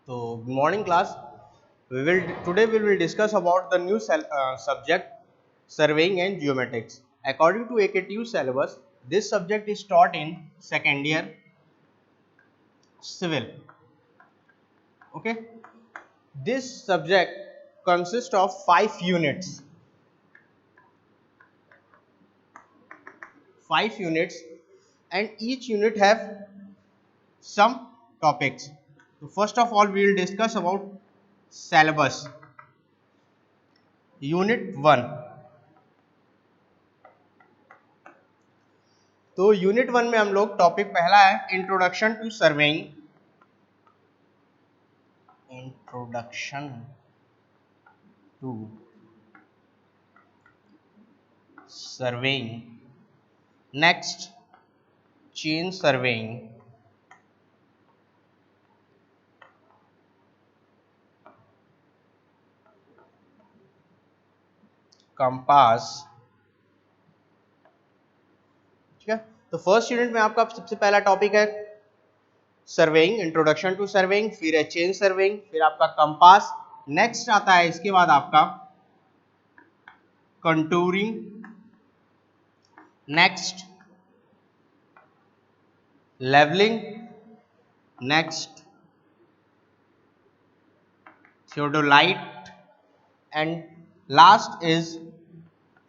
So, good morning, class. We will discuss about the new subject surveying and geomatics. According to AKTU syllabus, this subject is taught in second year civil. Okay, this subject consists of 5 units. 5 units, and each unit have some topics. So, first of all, we will discuss about syllabus. Unit 1. तो unit 1 में हम लोग topic पहला है introduction to surveying. Introduction to surveying. Next, chain surveying. Compass. ठीक है, तो first unit में आपका सबसे पहला टॉपिक है सर्वेइंग, इंट्रोडक्शन टू सर्वेइंग, फिर है चेन सर्वेइंग, फिर आपका कंपास। नेक्स्ट आता है इसके बाद आपका contouring, next levelling, next theodolite, and last is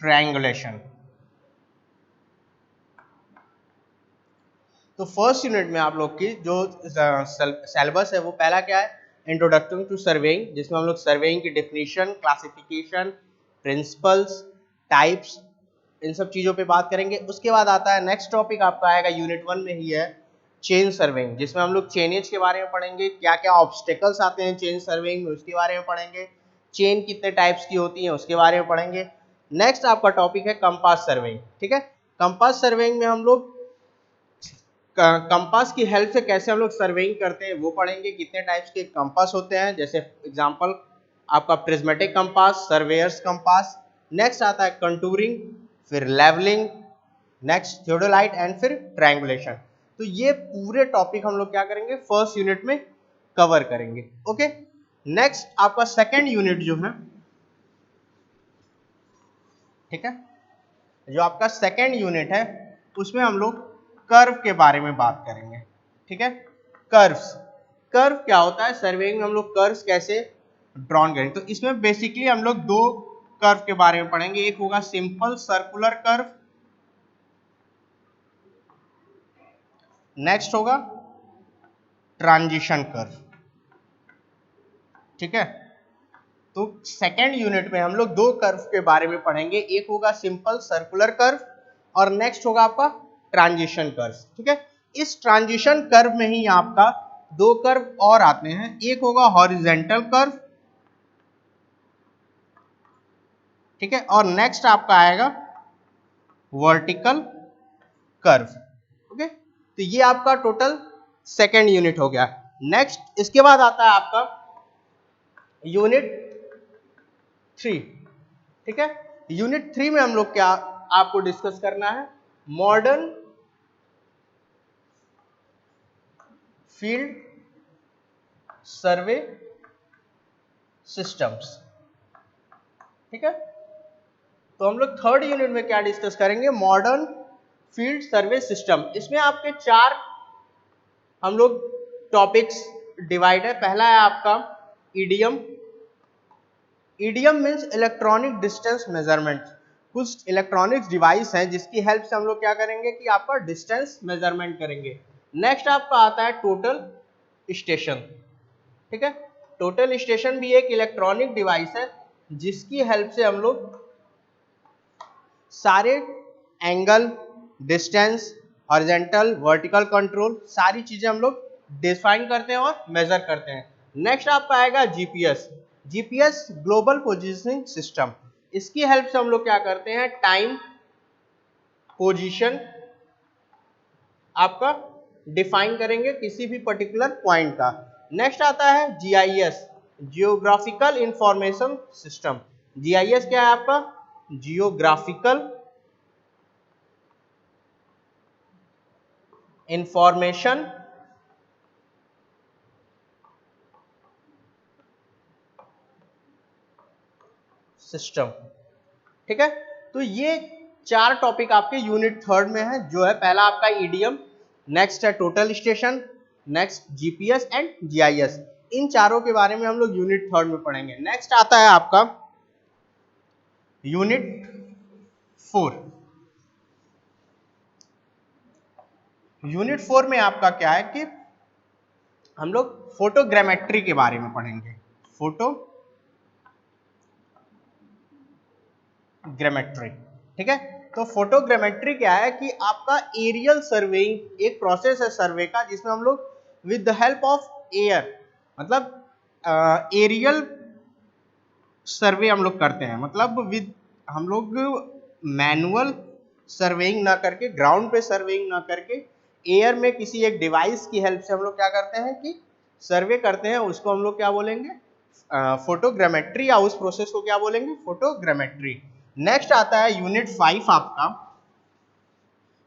triangulation. तो फर्स्ट यूनिट में आप लोग की जो सिलेबस है वो पहला क्या है, इंट्रोडक्शन टू सर्वेइंग, जिसमें हम लोग सर्वेइंग की डेफिनेशन, क्लासिफिकेशन, प्रिंसिपल्स, टाइप्स, इन सब चीज़ों पे बात करेंगे। उसके बाद आता है नेक्स्ट टॉपिक आपका आएगा यूनिट 1 में ही है चेन सर्वेइंग, जिसमें हम लोग चेनेज के बारे में पढ़ेंगे, क्या क्या ऑब्स्टेकल्स आते हैं चेन सर्वेइंग में उसके बारे में पढ़ेंगे, चेन कितने टाइप्स की होती हैं उसके बारे में पढ़ेंगे। नेक्स्ट आपका टॉपिक है कंपास सर्वेइंग। ठीक है, कंपास सर्वेइंग में हम लोग कंपास की हेल्प से कैसे हम लोग सर्वेइंग करते हैं वो पढ़ेंगे, कितने टाइप्स के कंपास होते हैं, जैसे एग्जांपल आपका prismatic compass, surveyor's compass. Next आता है कंटूरिंग, फिर लेवलिंग, नेक्स्ट थियोडोलाइट एंड फिर ट्रायंगुलेशन। तो ये पूरे टॉपिक हम लोग क्या करेंगे फर्स्ट यूनिट में कवर करेंगे। ओके, नेक्स्ट आपका सेकेंड यूनिट जो है, ठीक है, जो आपका सेकेंड यूनिट है उसमें हम लोग कर्व के बारे में बात करेंगे। ठीक है, कर्व्स, कर्व क्या होता है, सर्वेइंग में हम लोग कर्व्स कैसे ड्रॉन करेंगे। तो इसमें बेसिकली हम लोग दो कर्व के बारे में पढ़ेंगे, एक होगा सिंपल सर्कुलर कर्व, नेक्स्ट होगा ट्रांजिशन कर्व। ठीक है, तो सेकेंड यूनिट में हम लोग दो कर्व के बारे में पढ़ेंगे, एक होगा सिंपल सर्कुलर कर्व और नेक्स्ट होगा आपका ट्रांजिशन कर्व। ठीक है, इस ट्रांजिशन कर्व में ही आपका दो कर्व और आते हैं, एक होगा हॉरिजेंटल कर्व, ठीक है, और नेक्स्ट आपका आएगा वर्टिकल कर्व। ओके, तो ये आपका टोटल सेकेंड यूनिट हो गया। नेक्स्ट इसके बाद आता है आपका यूनिट 3। ठीक है, यूनिट 3 में हम लोग क्या आपको डिस्कस करना है, मॉडर्न फील्ड सर्वे सिस्टम्स। ठीक है, तो हम लोग थर्ड यूनिट में क्या डिस्कस करेंगे, मॉडर्न फील्ड सर्वे सिस्टम। इसमें आपके चार हम लोग टॉपिक्स डिवाइड है। पहला है आपका EDM. EDM means electronic distance measurement. कुछ इलेक्ट्रॉनिक्स डिवाइस हैं जिसकी हेल्प से हम लोग क्या करेंगे कि आपका डिस्टेंस मेजरमेंट करेंगे। नेक्स्ट आपका आता है टोटल स्टेशन। ठीक है, टोटल स्टेशन भी एक इलेक्ट्रॉनिक डिवाइस है जिसकी हेल्प से हम लोग सारे angle, distance, horizontal, vertical control, सारी चीजें हम लोग डिफाइन करते हैं और मेजर करते हैं। नेक्स्ट आपका आएगा GPS. GPS global positioning system, इसकी हेल्प से हम लोग क्या करते हैं, टाइम, पोजीशन आपका डिफाइन करेंगे किसी भी पर्टिकुलर पॉइंट का। नेक्स्ट आता है GIS, geographical information system. GIS क्या है आपका, जियोग्राफिकल इंफॉर्मेशन सिस्टम। ठीक है, तो ये 4 टॉपिक आपके यूनिट 3 में है, जो है पहला आपका ईडीएम, नेक्स्ट है total station, next GPS and GIS. इन चारों के बारे में हम लोग यूनिट 3 में पढ़ेंगे। नेक्स्ट आता है आपका यूनिट 4। यूनिट 4 में आपका क्या है कि हम लोग फोटोग्रामेट्री के बारे में पढ़ेंगे। फोटोग्रामेट्री, ठीक है। तो फोटोग्रामेट्री क्या है कि आपका एरियल सर्वेइंग एक प्रोसेस है सर्वे का, जिसमें हम लोग with the help of air, मतलब एरियल सर्वे हम लोग करते हैं, मतलब विद हम लोग मैनुअल सर्वेइंग ना करके, ग्राउंड पे सर्वेइंग ना करके, एयर में किसी एक डिवाइस की हेल्प से हम लोग क्या करते हैं कि सर्वे करते हैं। उसको हम लोग क्या बोलेंगे? फोटोग्रामेट्री, या उस प्रोसेस को क्या बोलेंगे? फोटोग्रामेट्री। नेक्स्ट आता है यूनिट 5 आपका।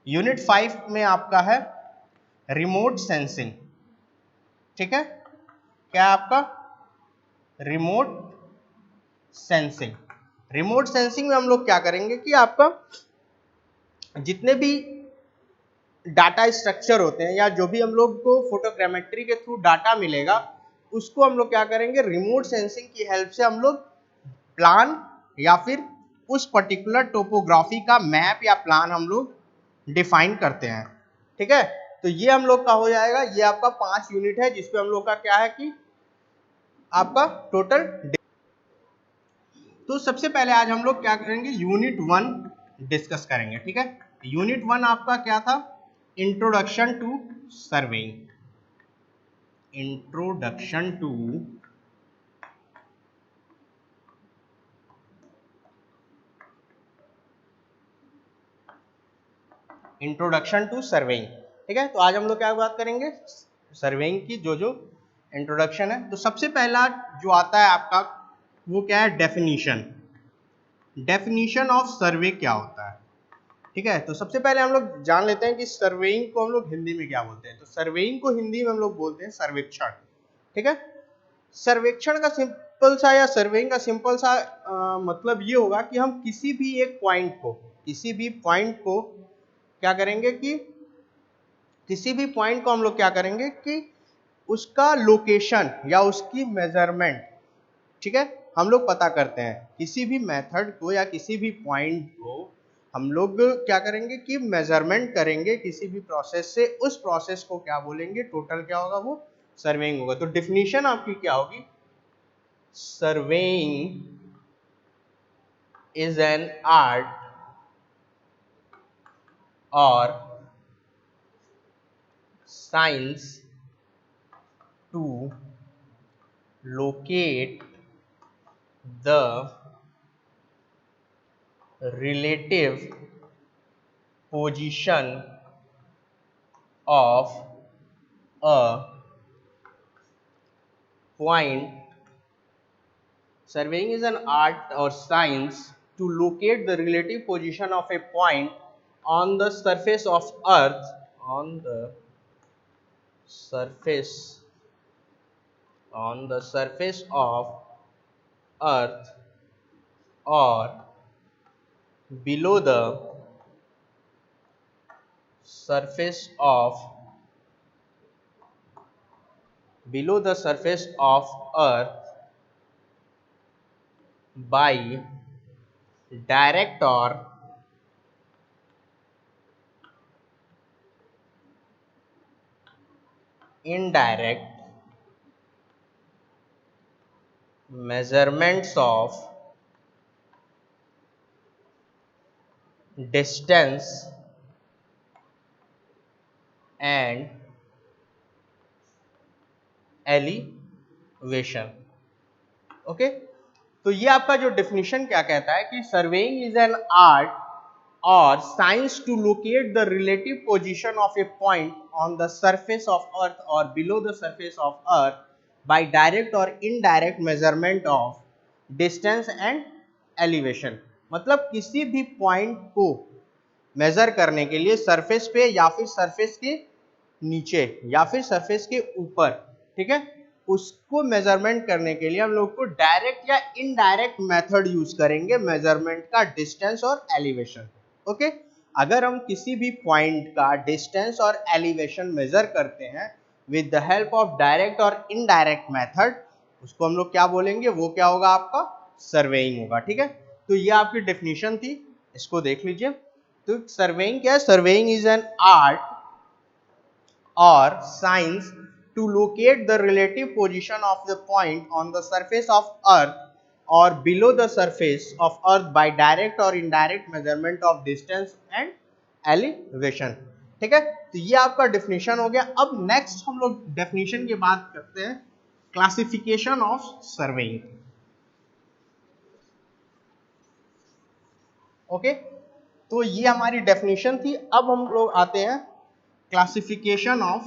यूनिट 5 में आपका है रिमोट सेंसिंग। ठीक है, क्या आपका? Remote sensing. रिमोट सेंसिंग में हम लोग क्या करेंगे कि आपका जितने भी डाटा स्ट्रक्चर होते हैं, या जो भी हम लोग को फोटोग्रामेट्री के थ्रू डाटा मिलेगा, उसको हम लोग क्या करेंगे? रिमोट सेंसिंग की हेल्प से हम लोग प्लान या फिर उस पर्टिकुलर टोपोग्राफी का मैप या प्लान हम लोग डिफाइन करते हैं। ठीक है, तो ये हम लोग का हो जाएगा। ये आपका 5 यूनिट है, जिसपे हम लोग का क्या है कि आपका टोटल। तो सबसे पहले आज हम लोग क्या करेंगे? यूनिट 1 डिस्कस करेंगे। ठीक है, यूनिट 1 आपका क्या था? Introduction to surveying. Introduction to surveying. ठीक है, तो आज हम लोग क्या बात करेंगे? सर्वेइंग की जो जो इंट्रोडक्शन है। तो सबसे पहला जो आता है आपका, वो क्या है? डेफिनीशन। डेफिनीशन ऑफ सर्वे क्या होता है? ठीक है, तो सबसे पहले हम लोग जान लेते हैं कि सर्वेइंग को हम लोग हिंदी में क्या बोलते हैं। तो सर्वेइंग को हिंदी में हम लोग बोलते हैं सर्वेक्षण। ठीक है, सर्वेक्षण का सिंपल सा, या सर्वेइंग का सिंपल सा मतलब ये होगा कि हम किसी भी एक पॉइंट को, क्या करेंगे कि किसी भी पॉइंट को हम लोग क्या करेंगे कि उसका लोकेशन या उसकी मेजरमेंट, ठीक है, हम लोग पता करते हैं। किसी भी मेथड को या किसी भी पॉइंट को हम लोग क्या करेंगे कि मेजरमेंट करेंगे किसी भी प्रोसेस से। उस प्रोसेस को क्या बोलेंगे? टोटल क्या होगा? वो सर्वेइंग होगा। तो डिफिनीशन आपकी क्या होगी? सर्वेइंग इज एन आर्ट और science to locate the relative position of a point. Surveying is an art or science to locate the relative position of a point on the surface of earth, on the surface of earth or below the surface of earth by direct or indirect measurements of distance and elevation. Okay, तो ये आपका जो definition क्या कहता है कि surveying is an art और science to locate the relative position of a point on the surface of earth और below the surface of earth by direct और indirect measurement of distance and elevation. मतलब किसी भी point को major करने के लिए सरफेस पे, या फिर सरफेस के नीचे, या फिर सरफेस के ऊपर, ठीक है, उसको मेजरमेंट करने के लिए हम लोग को डायरेक्ट या इनडायरेक्ट मेथड यूज करेंगे मेजरमेंट का, डिस्टेंस और एलिवेशन। ओके, अगर हम किसी भी पॉइंट का डिस्टेंस और एलिवेशन मेजर करते हैं with the help of direct और इनडायरेक्ट मेथड, उसको हम लोग क्या बोलेंगे, वो क्या होगा, आपका सर्वेइंग होगा। ठीक है, तो ये आपकी डेफिनेशन थी, इसको देख लीजिए। तो सर्वेइंग क्या है? Surveying is an art or science to locate the relative position of the point on the surface of earth or below the surface of earth by direct or indirect measurement of distance and elevation। ठीक है, तो ये आपका definition हो गया। अब next हम लोग डेफिनेशन की बात करते हैं क्लासिफिकेशन ऑफ सर्वेइंग। ओके, तो ये हमारी डेफिनेशन थी। अब हम लोग आते हैं क्लासिफिकेशन ऑफ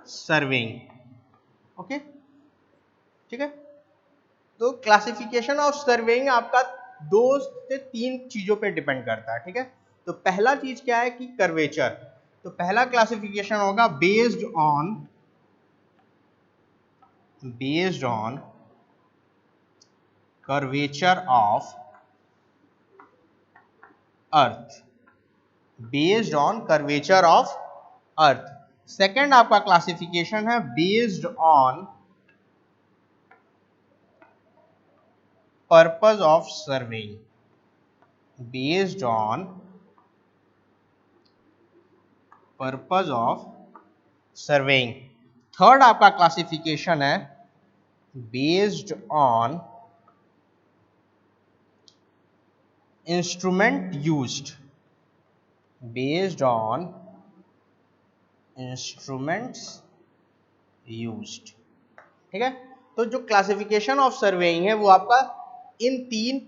सर्वेइंग। ओके, ठीक है, तो क्लासिफिकेशन ऑफ सर्वेइंग आपका 2 से 3 चीजों पे डिपेंड करता है। ठीक है, तो पहला चीज क्या है कि कर्वेचर। तो पहला क्लासिफिकेशन होगा based on curvature of earth, based on curvature of earth. Second आपका क्लासिफिकेशन है based on purpose of surveying, based on purpose of surveying. Third आपका क्लासिफिकेशन है based on instrument used, based on instruments used. ठीक है, तो जो classification of surveying है वो आपका इन 3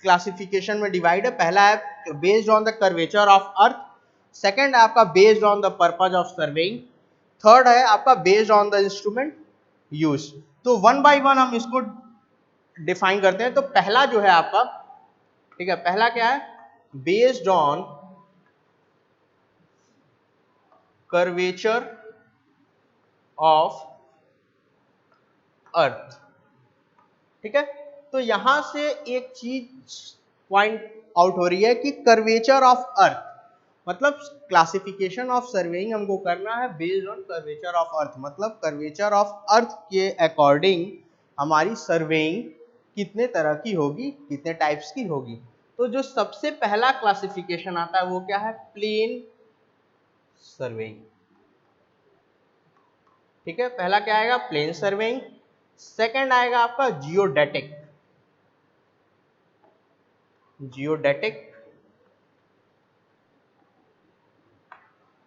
क्लासिफिकेशन में डिवाइड है। पहला है based on the curvature of earth, second है आपका based on the purpose of surveying, third है आपका based on the instrument use. तो वन बाय वन हम इसको डिफाइन करते हैं। तो पहला जो है आपका, ठीक है, पहला क्या है, based on curvature of earth. ठीक है, तो यहां से एक चीज पॉइंट आउट हो रही है कि कर्वेचर ऑफ अर्थ, मतलब क्लासिफिकेशन ऑफ सर्वेइंग हमको करना है based on curvature of earth, मतलब कर्वेचर ऑफ अर्थ के अकॉर्डिंग हमारी सर्वेइंग कितने तरह की होगी, कितने टाइप्स की होगी। तो जो सबसे पहला क्लासिफिकेशन आता है वो क्या है, प्लेन सर्वेइंग। ठीक है, पहला क्या आएगा, प्लेन सर्वेइंग। सेकंड आएगा आपका जियोडेटिक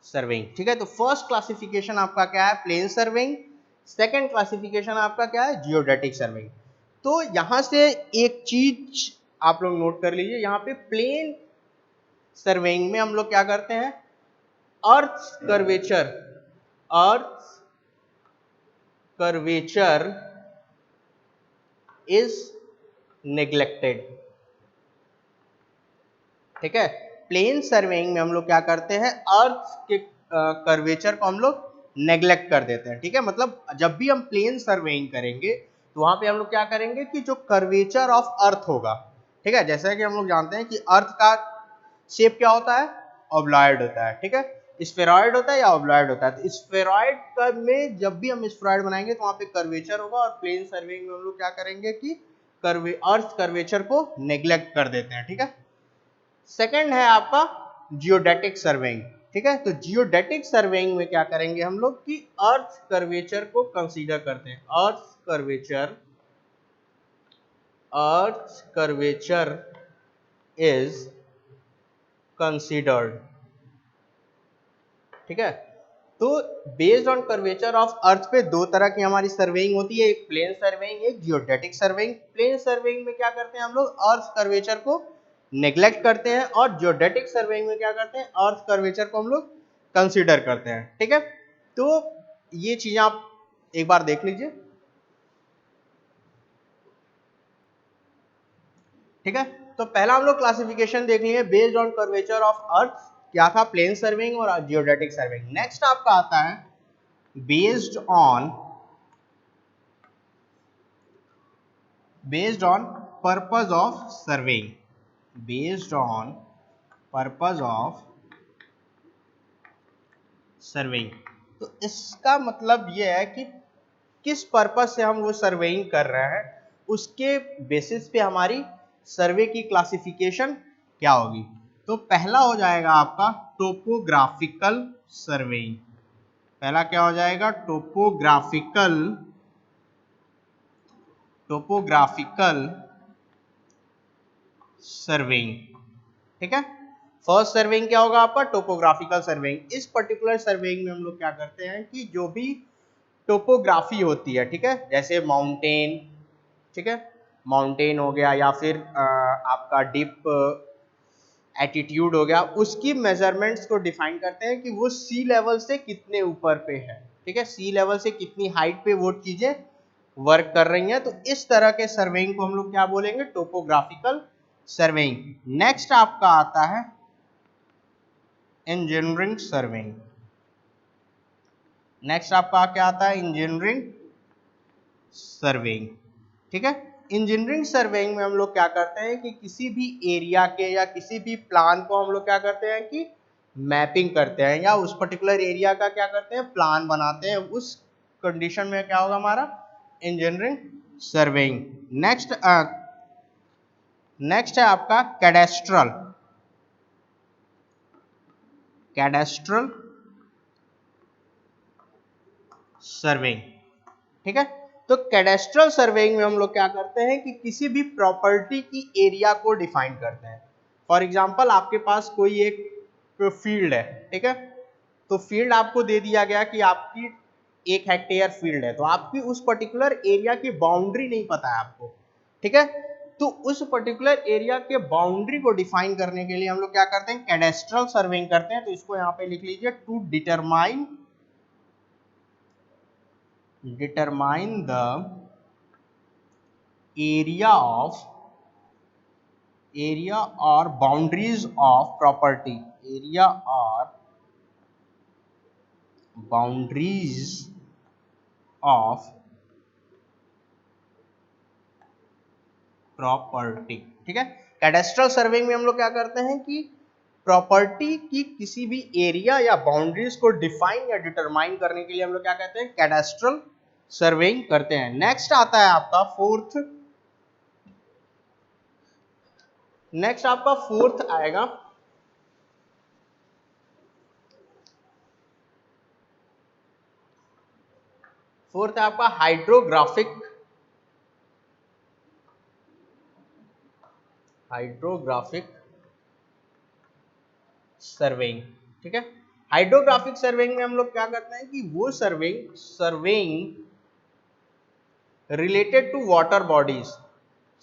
सर्वेइंग। ठीक है, तो फर्स्ट क्लासिफिकेशन आपका क्या है, प्लेन सर्वेइंग। सेकंड क्लासिफिकेशन आपका क्या है, जियोडेटिक सर्वेइंग। तो यहां से एक चीज आप लोग नोट कर लीजिए, यहां पे प्लेन सर्वेइंग में हम लोग क्या करते हैं, अर्थ कर्वेचर इज नेग्लेक्टेड। ठीक है, प्लेन सर्वेइंग में हम लोग क्या करते हैं, अर्थ के कर्वेचर को हम लोग नेग्लेक्ट कर देते हैं। ठीक है, मतलब जब भी हम प्लेन सर्वेइंग करेंगे तो वहां पे हम लोग क्या करेंगे कि जो कर्वेचर ऑफ अर्थ होगा, ठीक है, जैसा कि हम लोग जानते हैं कि अर्थ का शेप क्या होता है, ओवलॉइड होता है। ठीक है, स्फेरॉइड होता है या ओवलॉइड होता है। तो स्फेरॉइड में जब भी हम स्फेरॉइड बनाएंगे तो वहां पे कर्वेचर होगा, और प्लेन सर्वेइंग में हम लोग क्या करेंगे कि अर्थ कर्वेचर को नेग्लेक्ट कर देते हैं। ठीक है, सेकंड है आपका जियोडेटिक सर्वेइंग। ठीक है, तो जियोडेटिक सर्वेइंग में क्या करेंगे हम लोग कि अर्थ कर्वेचर को कंसीडर करते हैं, अर्थ कर्वेचर इज कंसीडर्ड। ठीक है, तो based on curvature of earth पे 2 तरह की हमारी सर्वेइंग होती है, एक प्लेन सर्वेइंग, एक जियोडेटिक सर्वेइंग। प्लेन सर्वेइंग में क्या करते हैं हम लोग, अर्थ कर्वेचर को नेग्लेक्ट करते हैं, और जियोडेटिक सर्वेइंग में क्या करते हैं, अर्थ कर्वेचर को हम लोग कंसीडर करते हैं। ठीक है, तो ये चीजें आप एक बार देख लीजिए। ठीक है। तो पहला हम लोग क्लासिफिकेशन देख लिए based on curvature of earth, क्या था, प्लेन सर्विंग और जियोडेटिक सर्विंग। नेक्स्ट आपका आता है based on purpose of surveying, based on purpose of surveying. तो इसका मतलब ये है कि किस पर्पस से हम वो सर्वेइंग कर रहे हैं, उसके बेसिस पे हमारी सर्वे की क्लासिफिकेशन क्या होगी। तो पहला हो जाएगा आपका टोपोग्राफिकल सर्वेइंग। पहला क्या हो जाएगा, टोपोग्राफिकल सर्वेइंग। ठीक है। फर्स्ट सर्वेइंग क्या होगा आपका, टोपोग्राफिकल सर्वेइंग। इस पर्टिकुलर सर्वेइंग में हम लोग क्या करते हैं कि जो भी टोपोग्राफी होती है, ठीक है, जैसे माउंटेन, ठीक है, माउंटेन हो गया या फिर आपका डीप एटीट्यूड हो गया, उसकी मेजरमेंट्स को डिफाइन करते हैं कि वो सी लेवल से कितने ऊपर पे है। ठीक है, सी लेवल से कितनी हाइट पे वो चीजें वर्क कर रही हैं। तो इस तरह के सर्वेइंग को हम लोग क्या बोलेंगे, टोपोग्राफिकल सर्वेइंग। नेक्स्ट आपका आता है इंजीनियरिंग सर्वेइंग। नेक्स्ट आपका क्या आता है, इंजीनियरिंग सर्वेइंग। ठीक है। इंजीनियरिंग सर्वेइंग में हम लोग क्या करते हैं कि किसी भी एरिया के या किसी भी प्लान को हम लोग क्या करते हैं कि मैपिंग करते हैं, या उस पर्टिकुलर एरिया का क्या करते हैं, प्लान बनाते हैं। उस कंडीशन में क्या होगा हमारा, इंजीनियरिंग सर्वेइंग। नेक्स्ट है आपका कैडेस्ट्रल सर्वेइंग। ठीक है। तो कैडेस्ट्रल सर्वेइंग में हम लोग क्या करते हैं कि किसी भी प्रॉपर्टी की एरिया को डिफाइन करते हैं। फॉर एग्जांपल आपके पास कोई एक फील्ड है, ठीक है, तो फील्ड आपको दे दिया गया कि आपकी 1 हेक्टेयर फील्ड है, तो आपकी उस पर्टिकुलर एरिया की बाउंड्री नहीं पता है आपको। ठीक है। तो उस पर्टिकुलर एरिया के बाउंड्री को डिफाइन करने के लिए हम लोग क्या करते हैं, कैडेस्ट्रल सर्वेइंग करते हैं। तो इसको यहाँ पे लिख लीजिए, to determine the area or boundaries of property, area or boundaries of property. ठीक है। कैडेस्ट्रल सर्वेइंग में हम लोग क्या करते हैं कि प्रॉपर्टी की किसी भी एरिया या बाउंड्रीज को डिफाइन या डिटरमाइन करने के लिए हम लोग क्या कहते हैं, कैडेस्ट्रल सर्वेइंग करते हैं। नेक्स्ट आता है आपका फोर्थ आएगा फोर्थ है आपका हाइड्रोग्राफिक सर्वेइंग। ठीक है। हाइड्रोग्राफिक सर्वेइंग में हम लोग क्या करते हैं कि वो surveying related to water bodies,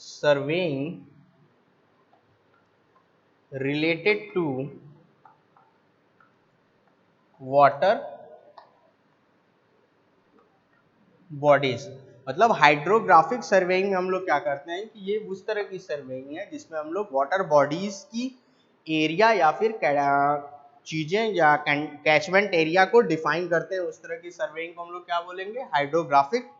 surveying related to water bodies. मतलब हाइड्रोग्राफिक सर्वेइंग में हम लोग क्या करते हैं कि ये उस तरह की सर्वेइंग है जिसमें हम लोग वाटर बॉडीज की एरिया या फिर चीजें या कैचमेंट एरिया को डिफाइन करते हैं। उस तरह की सर्वेइंग को हम लोग क्या बोलेंगे, हाइड्रोग्राफिक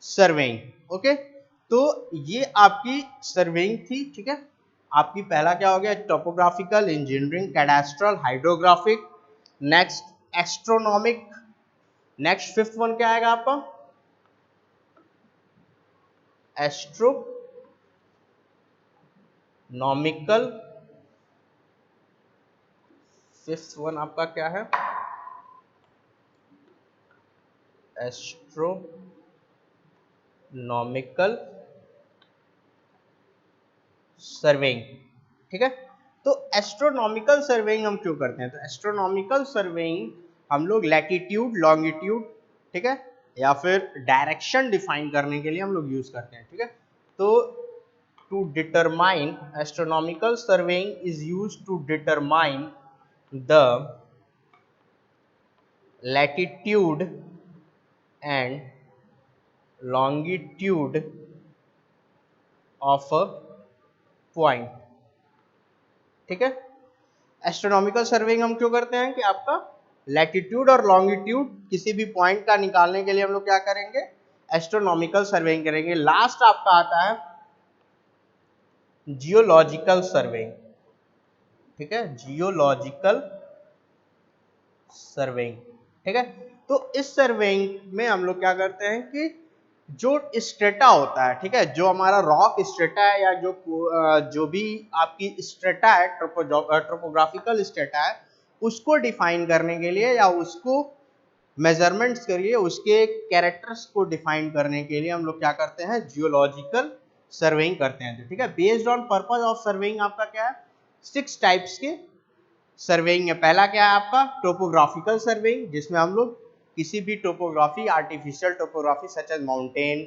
सर्वेइंग। ओके, तो ये आपकी सर्वेइंग थी। ठीक है। आपकी पहला क्या हो गया, topographical, engineering, cadastral, hydrographic. Next astronomic. Next fifth one क्या आएगा आपका, एस्ट्रोनॉमिकल। फिफ्थ वन आपका क्या है, एस्ट्रोनॉमिकल सर्वेइंग। ठीक है। तो एस्ट्रोनॉमिकल सर्वेइंग हम क्यों करते हैं, तो एस्ट्रोनॉमिकल सर्वेइंग हम लोग लैटिट्यूड, लॉन्गिट्यूड, ठीक है, या फिर डायरेक्शन डिफाइन करने के लिए हम लोग यूज करते हैं। ठीक है। तो to determine, astronomical surveying is used to determine the latitude and longitude of a point, ठीक है। एस्ट्रोनॉमिकल सर्वेइंग हम क्यों करते हैं कि आपका लैटिट्यूड और लॉन्गिट्यूड किसी भी पॉइंट का निकालने के लिए हम लोग क्या करेंगे, एस्ट्रोनॉमिकल सर्वेइंग करेंगे। लास्ट आपका आता है जियोलॉजिकल सर्वेइंग, ठीक है, जियोलॉजिकल सर्वेइंग, ठीक है। तो इस सर्वेइंग में हम लोग क्या करते हैं कि जो स्ट्रेटा होता है, ठीक है, जो हमारा रॉक स्ट्रेटा है या जो भी आपकी स्ट्रेटा है, ट्रोपोग्राफिकल स्ट्रेटा है, उसको डिफाइन करने के लिए या उसको मेजरमेंट्स के लिए, उसके कैरेक्टर्स को डिफाइन करने के लिए हम लोग क्या करते हैं, जियोलॉजिकल सर्वेइंग करते हैं, ठीक है। Based on purpose of surveying आपका क्या है, 6 टाइप्स के सर्वेइंग है। पहला क्या है आपका टोपोग्राफिकल सर्वेइंग, जिसमें हम लोग किसी भी topography, artificial topography such as mountain,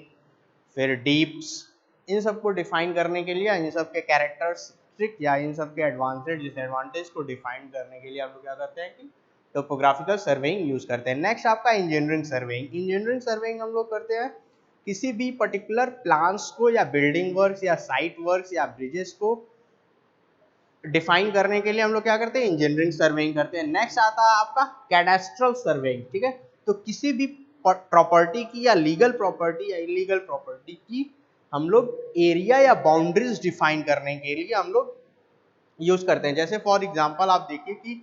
फिर डीप्स, इन सबको डिफाइन करने के लिए, इन सब के कैरेक्टरिस्टिक या इन सब के एडवांटेज डिसएडवांटेज को डिफाइन करने के लिए हम लोग क्या करते हैं कि टोपोग्राफिकल सर्वेइंग यूज करते हैं। नेक्स्ट आपका इंजीनियरिंग सर्वेइंग। इंजीनियरिंग सर्वेइंग हम लोग करते हैं किसी भी पर्टिकुलर प्लान्स को या बिल्डिंग वर्क्स या साइट वर्क्स या ब्रिजेस को डिफाइन करने के लिए हम लोग क्या करते हैं, इंजीनियरिंग सर्वेइंग करते हैं। नेक्स्ट आता है आपका कैडेस्ट्रल सर्वेइंग, ठीक है। तो किसी भी प्रॉपर्टी की या लीगल प्रॉपर्टी या इलीगल प्रॉपर्टी की हम लोग एरिया या बाउंड्रीज डिफाइन करने के लिए हम लोग यूज करते हैं। जैसे फॉर एग्जांपल आप देखिए कि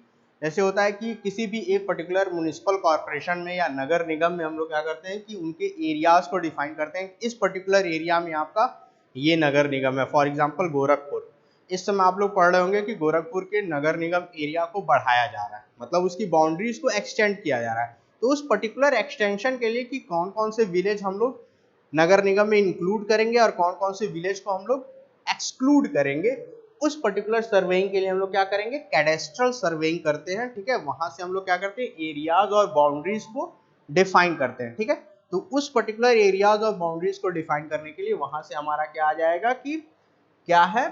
जैसे होता है कि किसी भी एक पर्टिकुलर म्युनिसिपल कॉर्पोरेशन में या नगर निगम में हम लोग क्या करते हैं कि उनके एरियाज को डिफाइन करते हैं, इस पर्टिकुलर एरिया में आपका ये नगर निगम है। फॉर एग्जांपल गोरखपुर, इस समय आप लोग पढ़ रहे होंगे कि गोरखपुर के नगर निगम एरिया को बढ़ाया जा रहा है, मतलब उसकी बाउंड्रीज को एक्सटेंड किया जा रहा है। तो उस पर्टिकुलर एक्सटेंशन के लिए कि कौन कौन से विलेज हम लोग नगर निगम में इंक्लूड करेंगे और कौन कौन से विलेज को हम लोग एक्सक्लूड करेंगे, उस पर्टिकुलर सर्वेइंग के लिए हम लोग क्या करेंगे, कैडेस्ट्रल सर्वेइंग करते हैं, ठीक है। वहां से हम लोग क्या करते हैं, एरियाज और बाउंड्रीज को डिफाइन करते हैं, ठीक है। तो उस पर्टिकुलर एरियाज और बाउंड्रीज को डिफाइन करने के लिए वहां से हमारा क्या आ जाएगा कि क्या है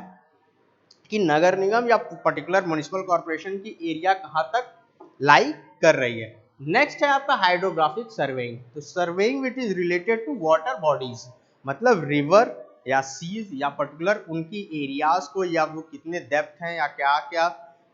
कि नगर निगम या पर्टिकुलर म्युनिसिपल कॉर्पोरेशन की एरिया कहां तक लाई कर रही है। नेक्स्ट है आपका हाइड्रोग्राफिक सर्वेइंग। तो surveying which is related to water bodies, मतलब रिवर या सीज या पर्टिकुलर उनकी एरियाज को, या वो कितने डेप्थ हैं या क्या क्या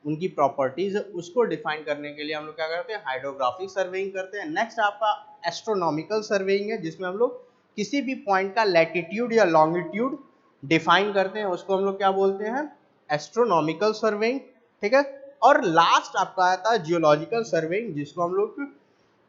उनकी प्रॉपर्टीज है, उसको डिफाइन करने के लिए हम लोग क्या करते हैं, हाइड्रोग्राफिक सर्वेइंग करते हैं। नेक्स्ट आपका एस्ट्रोनॉमिकल सर्वेइंग है, जिसमें हम लोग किसी भी पॉइंट का लैटिट्यूड या लॉन्गिट्यूड डिफाइन करते हैं, उसको हम लोग क्या बोलते हैं, एस्ट्रोनॉमिकल सर्वेइंग, ठीक है। और लास्ट आपका आता है जियोलॉजिकल सर्वेइंग, जिसको हम लोग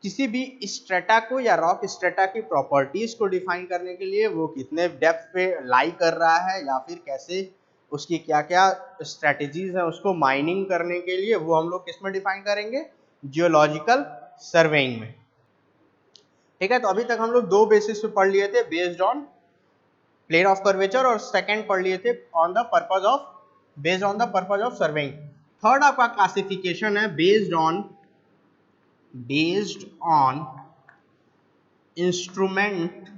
किसी भी स्ट्रेटा को या रॉक स्ट्रेटा की प्रॉपर्टीज को डिफाइन करने के लिए, वो कितने डेप्थ पे लाई कर रहा है या फिर कैसे उसकी क्या क्या स्ट्रेटेजीज है उसको माइनिंग करने के लिए, वो हम लोग किसमें डिफाइन करेंगे, जियोलॉजिकल सर्वेइंग में, ठीक है। तो अभी तक हम लोग 2 बेसिस पे पढ़ लिए थे, based on plane of curvature, और सेकंड पढ़ लिए थे on the purpose of, based on the purpose of surveying. Third आपका क्लासिफिकेशन है बेस्ड ऑन इंस्ट्रूमेंट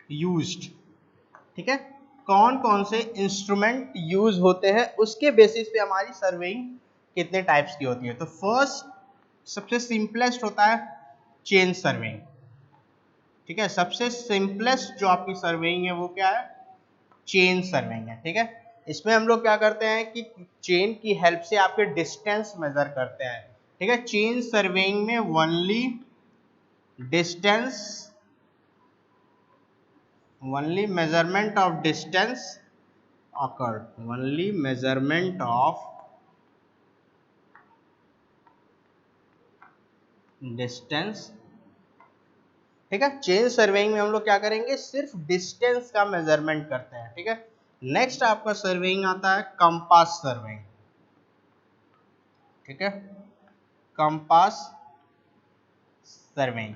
यूज्ड, ठीक है। कौन कौन से इंस्ट्रूमेंट यूज होते हैं उसके बेसिस पे हमारी सर्वेइंग कितने टाइप्स की होती है। तो फर्स्ट सबसे सिंपलेस्ट होता है चेन सर्वेइंग, ठीक है। सबसे सिंपलेस्ट जो आपकी सर्वेइंग है वो क्या है, चेन सर्वेइंग है, ठीक है। इसमें हम लोग क्या करते हैं कि चेन की हेल्प से आपके डिस्टेंस मेजर करते हैं, ठीक है। चेन सर्वेइंग में only measurement of distance occurred, only measurement of distance, ठीक है। चेन सर्वेइंग में हम लोग क्या करेंगे, सिर्फ डिस्टेंस का मेजरमेंट करते हैं, ठीक है। नेक्स्ट आपका सर्वेइंग आता है कंपास सर्वेइंग, ठीक है, कंपास सर्वेइंग,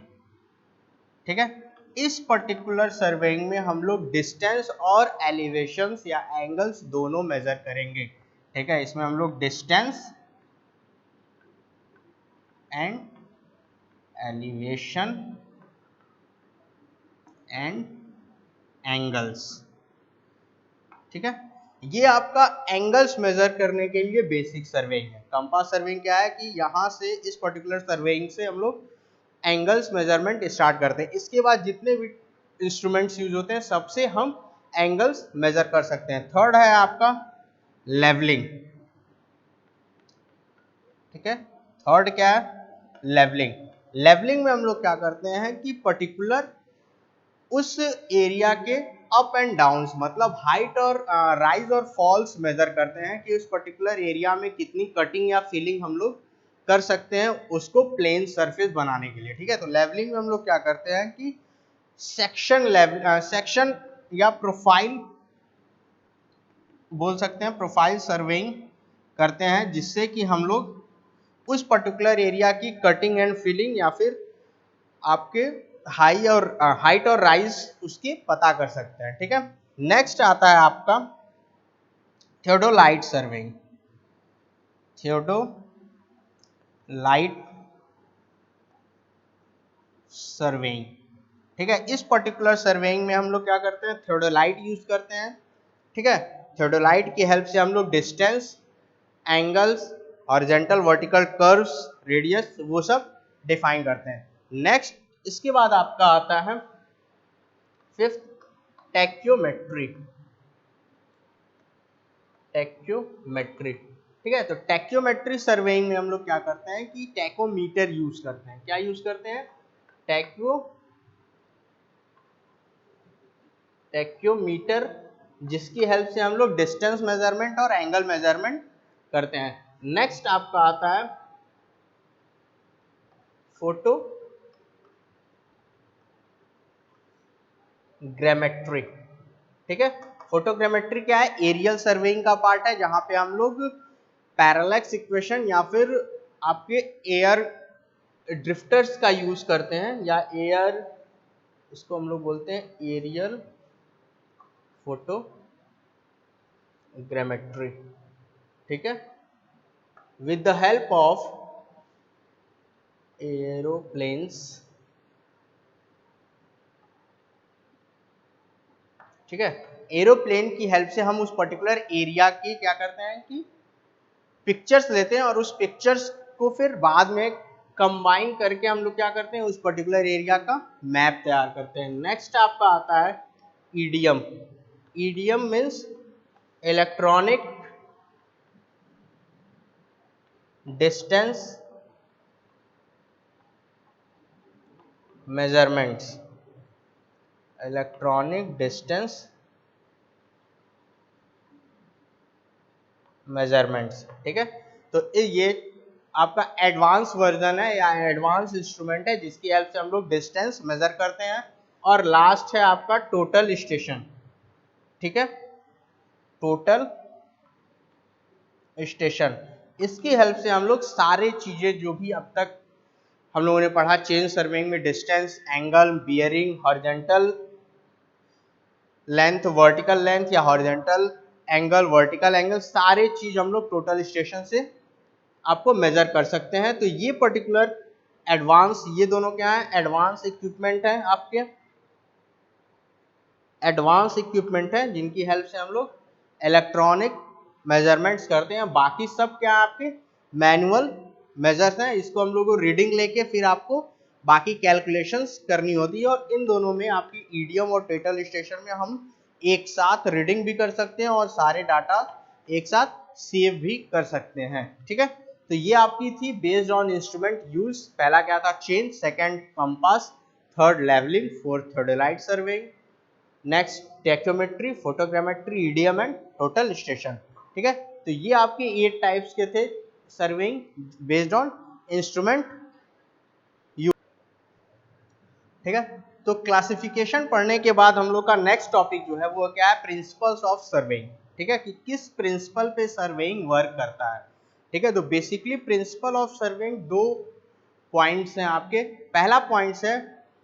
ठीक है। इस पर्टिकुलर सर्वेइंग में हम लोग डिस्टेंस और एलिवेशंस या एंगल्स दोनों मेजर करेंगे, ठीक है। इसमें हम लोग distance and elevation and angles, ठीक है। ये आपका एंगल्स मेजर करने के लिए बेसिक सर्वेइंग है। कंपास सर्वेइंग क्या है कि यहां से इस पर्टिकुलर सर्वेइंग से हम लोग एंगल्स मेजरमेंट स्टार्ट करते हैं। इसके बाद जितने भी इंस्ट्रूमेंट्स यूज होते हैं सबसे हम एंगल्स मेजर कर सकते हैं। थर्ड है आपका लेवलिंग, ठीक है। थर्ड क्या है? लेवलिंग। लेवलिंग में हम लोग क्या करते हैं कि पर्टिकुलर उस एरिया के अप एंड डाउन्स, मतलब हाइट और राइज और फॉल्स मेजर करते हैं कि उस पर्टिकुलर एरिया में कितनी कटिंग या फिलिंग हम लोग कर सकते हैं उसको प्लेन सरफेस बनाने के लिए, ठीक है। तो लेवलिंग में हम लोग क्या करते हैं कि सेक्शन या प्रोफाइल बोल सकते हैं, प्रोफाइल सर्वेइंग करते हैं, जिससे कि हम लोग उस पर्टिकुलर एरिया की कटिंग एंड फिलिंग या फिर आपके हाइट और राइज उसकी पता कर सकते हैं, ठीक है। नेक्स्ट आता है आपका थियोडोलाइट सर्वेइंग। थियोडोलाइट सर्वेइंग, ठीक है। इस पर्टिकुलर सर्वेइंग में हम लोग क्या करते हैं? थियोडोलाइट यूज करते हैं, ठीक है। थियोडोलाइट की हेल्प से हम लोग distance, angles, horizontal vertical curves, radius, वो सब डिफाइन करते हैं। नेक्स्ट इसके बाद आपका आता है फिफ्थ टैक्योमेट्री। टैक्योमेट्री, ठीक है। तो टैक्योमेट्री सर्वेइंग में हम लोग क्या करते हैं कि टैकोमीटर यूज करते हैं। क्या यूज करते हैं? टैक्योमीटर, जिसकी हेल्प से हम लोग डिस्टेंस मेजरमेंट और एंगल मेजरमेंट करते हैं। नेक्स्ट आपका आता है फोटोग्रामेट्री, ठीक है। फोटोग्रामेट्री क्या है? एरियल सर्वेइंग का पार्ट है, जहां पे हम लोग पैरेलैक्स इक्वेशन या फिर आपके एयर ड्रिफ्टर्स का यूज करते हैं, या एयर, इसको हम लोग बोलते हैं एरियल फोटोग्रामेट्री, ठीक है। With the help of aeroplanes, ठीक है। एरोप्लेन की हेल्प से हम उस पर्टिकुलर एरिया की क्या करते हैं कि पिक्चर्स लेते हैं, और उस पिक्चर्स को फिर बाद में कंबाइन करके हम लोग क्या करते हैं? उस पर्टिकुलर एरिया का मैप तैयार करते हैं। नेक्स्ट आपका आता है EDM. EDM means electronic distance measurements. Electronic distance measurements, ठीक है। तो ये आपका एडवांस वर्जन है या एडवांस इंस्ट्रूमेंट है, जिसकी हेल्प से हम लोग डिस्टेंस मेजर करते हैं। और लास्ट है आपका टोटल स्टेशन, ठीक है। टोटल स्टेशन, इसकी हेल्प से हम लोग सारे चीजें जो भी अब तक हम लोगों ने पढ़ा चेन सर्वेइंग में, distance, angle, bearing, horizontal length, vertical length, या हॉरिजॉन्टल एंगल, वर्टिकल एंगल, सारे चीज हम लोग टोटल स्टेशन से आपको मेजर कर सकते हैं। तो ये पर्टिकुलर एडवांस, ये दोनों क्या है? एडवांस इक्विपमेंट है आपके, एडवांस इक्विपमेंट है जिनकी हेल्प से हम लोग इलेक्ट्रॉनिक मेजरमेंट्स करते हैं। बाकी सब क्या है? आपके मैनुअल मेजर्स हैं, इसको हम लोग को रीडिंग लेके फिर आपको बाकी कैलकुलेशंस करनी होती है। और इन दोनों में आपकी ईडीएम और टोटल स्टेशन में हम एक साथ रीडिंग भी कर सकते हैं और सारे डाटा एक साथ सेव भी कर सकते हैं, ठीक है। तो ये आपकी थी बेस्ड ऑन इंस्ट्रूमेंट यूज। पहला क्या था? Chain, second compass, third levelling, fourth theodolite surveying, next tacheometry, photogrammetry, EDM and total station, ठीक है। तो ये आपके 8 टाइप्स के थे surveying based on instrument use, ठीक है। तो क्लासिफिकेशन पढ़ने के बाद हम लोग का नेक्स्ट टॉपिक जो है वो क्या है? प्रिंसिपल्स ऑफ सर्वेइंग, ठीक है, कि किस प्रिंसिपल पे सर्वेइंग वर्क करता है, ठीक है। तो बेसिकली प्रिंसिपल ऑफ सर्वेइंग दो पॉइंट्स हैं आपके। पहला पॉइंट है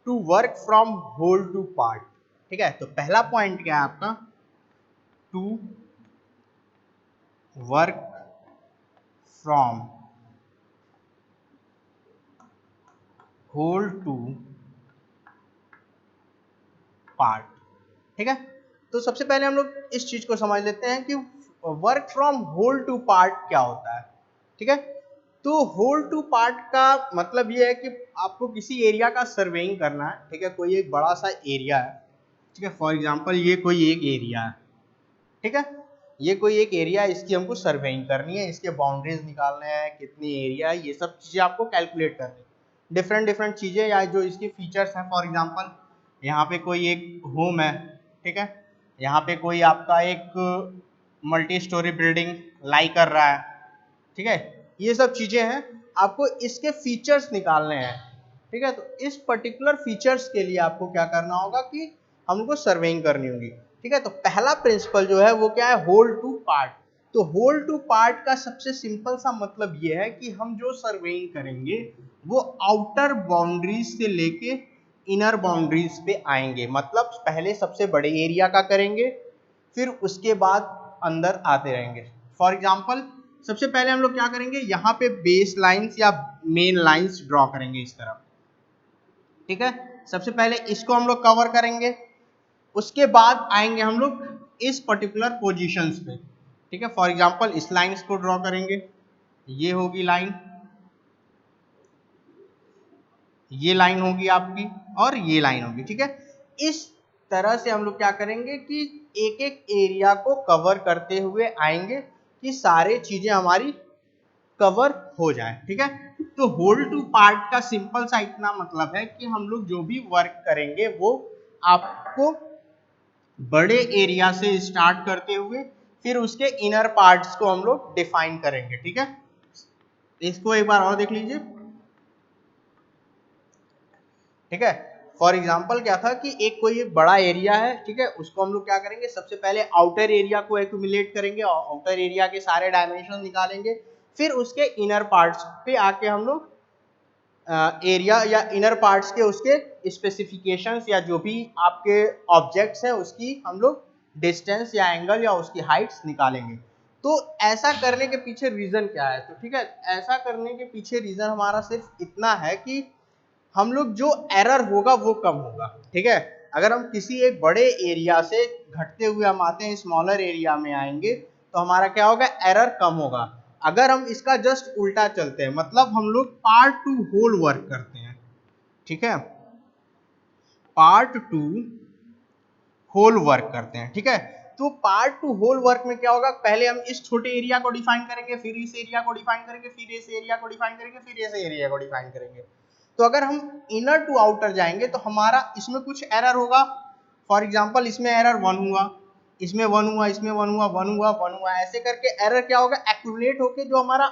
to work from whole to part, ठीक है। तो पहला पॉइंट क्या है आपका? To work from whole to part, ठीक है। तो सबसे पहले हम लोग इस चीज को समझ लेते हैं कि work from whole to part क्या होता है, ठीक है। तो होल टू पार्ट का मतलब ये है कि आपको किसी एरिया का सर्वेइंग करना है, ठीक है। कोई एक बड़ा सा एरिया है, ठीक है। फॉर एग्जांपल ये कोई एक एरिया है, ठीक है, ये कोई एक एरिया है, इसकी हमको सर्वेइंग करनी है, इसके बाउंड्रीज निकालने हैं, कितनी एरिया है, ये सब चीज़ें आपको कैलकुलेट करनी है। डिफरेंट डिफरेंट चीज़ें या जो इसकी फीचर्स हैं, फॉर एग्जांपल यहाँ पे कोई एक होम है, ठीक है, यहाँ पे कोई आपका एक मल्टी स्टोरी बिल्डिंग लाई कर रहा है, ठीक है, ये सब चीज़ें हैं, आपको इसके फीचर्स निकालने हैं, ठीक है। तो इस पर्टिकुलर फीचर्स के लिए आपको क्या करना होगा कि हमको सर्वेइंग करनी होगी, ठीक है। तो पहला प्रिंसिपल जो है वो क्या है, होल टू पार्ट। तो होल टू पार्ट का सबसे सिंपल सा मतलब ये है कि हम जो सर्वेइंग करेंगे वो आउटर बाउंड्रीज से लेके इनर बाउंड्रीज पे आएंगे, मतलब पहले सबसे बड़े एरिया का करेंगे, फिर उसके बाद अंदर आते रहेंगे। फॉर एग्जाम्पल सबसे पहले हम लोग क्या करेंगे, यहाँ पे बेस लाइन्स या मेन लाइन्स ड्रॉ करेंगे इस तरफ, ठीक है। सबसे पहले इसको हम लोग कवर करेंगे, उसके बाद आएंगे हम लोग इस पर्टिकुलर पोजीशंस पे, ठीक है। फॉर एग्जांपल इस लाइन्स को ड्रॉ करेंगे, ये होगी लाइन, ये लाइन होगी आपकी, और ये लाइन होगी, ठीक है। इस तरह से हम लोग क्या करेंगे कि एक एक एरिया को कवर करते हुए आएंगे कि सारे चीजें हमारी कवर हो जाए, ठीक है। तो होल टू पार्ट का सिंपल सा इतना मतलब है कि हम लोग जो भी वर्क करेंगे वो आपको बड़े एरिया से स्टार्ट करते हुए फिर उसके इनर पार्ट्स को हम लोग डिफाइन करेंगे, ठीक है। इसको एक बार और देख लीजिए, ठीक है। फॉर एग्जाम्पल क्या था कि एक कोई एक बड़ा एरिया है, ठीक है, उसको हम लोग क्या करेंगे, सबसे पहले आउटर एरिया को एक्यूमुलेट करेंगे और आउटर एरिया के सारे डायमेंशन निकालेंगे, फिर उसके इनर पार्ट्स पे आके हम लोग एरिया या इनर पार्ट्स के उसके स्पेसिफिकेशंस या जो भी आपके ऑब्जेक्ट्स हैं उसकी हम लोग डिस्टेंस या एंगल या उसकी हाइट्स निकालेंगे। तो ऐसा करने के पीछे रीजन क्या है, तो ठीक है, ऐसा करने के पीछे रीजन हमारा सिर्फ इतना है कि हम लोग जो एरर होगा वो कम होगा, ठीक है। अगर हम किसी एक बड़े एरिया से घटते हुए हम आते हैं स्मॉलर एरिया में आएंगे तो हमारा क्या होगा, एरर कम होगा। अगर हम इसका जस्ट उल्टा चलते हैं, मतलब हम लोग पार्ट टू होल वर्क करते हैं, ठीक है, पार्ट टू होल वर्क करते हैं, ठीक है। तो पार्ट टू होल वर्क में क्या होगा, पहले हम इस छोटे एरिया को डिफाइन करेंगे, फिर इस एरिया को डिफाइन करेंगे, फिर इस एरिया को डिफाइन करेंगे, फिर इस एरिया को डिफाइन करेंगे। तो अगर हम इनर टू आउटर जाएंगे तो हमारा इसमें कुछ एरर होगा। फॉर एग्जांपल इसमें एरर 1 हुआ, इसमें 1 हुआ, इसमें 1 हुआ, 1 हुआ, 1 हुआ, ऐसे करके एरर क्या होगा, एक्यूमुलेट होके जो हमारा